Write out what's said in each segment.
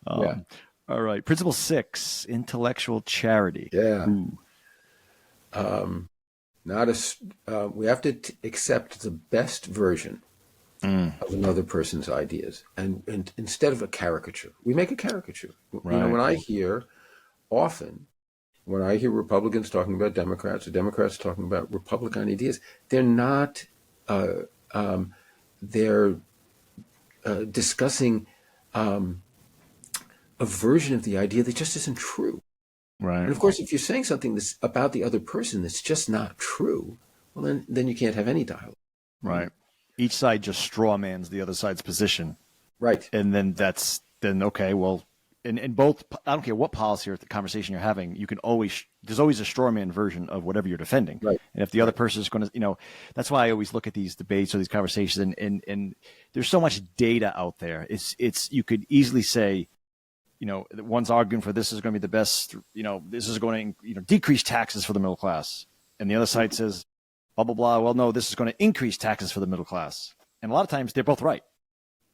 Yeah. All right. Principle 6, intellectual charity. Yeah. Ooh. We have to accept the best version of another person's ideas, and instead of a caricature, we make a caricature. Right. When I hear Republicans talking about Democrats or Democrats talking about Republican ideas, they're not. They're discussing a version of the idea that just isn't true. Right. And of course, if you're saying something that's about the other person that's just not true, well, then you can't have any dialogue. Right. Each side just strawmans the other side's position. Right. And then okay, well, in both, I don't care what policy or the conversation you're having, there's always a strawman version of whatever you're defending. Right. And if the other person is going to, that's why I always look at these debates or these conversations, and there's so much data out there. You could easily say, one's arguing for this is going to be the best, this is going to, decrease taxes for the middle class. And the other side says, blah, blah, blah. Well, no, this is going to increase taxes for the middle class. And a lot of times they're both right,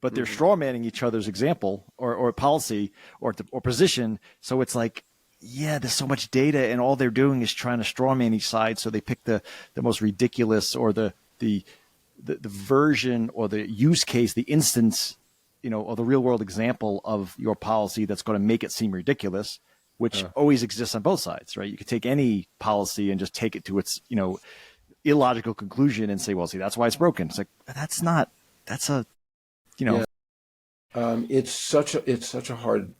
but they're strawmanning each other's example or policy or position. So it's like, yeah, there's so much data, and all they're doing is trying to strawman each side. So they pick the most ridiculous or the version or the use case, the instance, or the real world example of your policy that's going to make it seem ridiculous, which always exists on both sides, right? You could take any policy and just take it to its, illogical conclusion and say, well, see, that's why it's broken. It's like, Yeah. It's such a hard,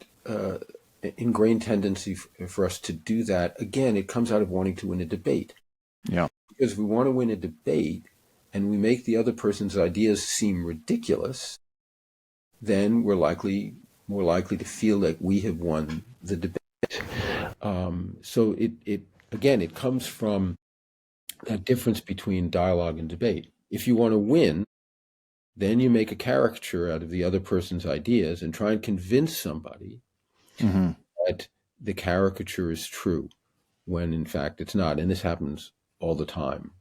ingrained tendency for us to do that. Again, it comes out of wanting to win a debate. Yeah. Because if we want to win a debate and we make the other person's ideas seem ridiculous, then we're more likely to feel like we have won the debate. So it comes from that difference between dialogue and debate. If you want to win, then you make a caricature out of the other person's ideas and try and convince somebody that the caricature is true, when in fact it's not. And this happens all the time.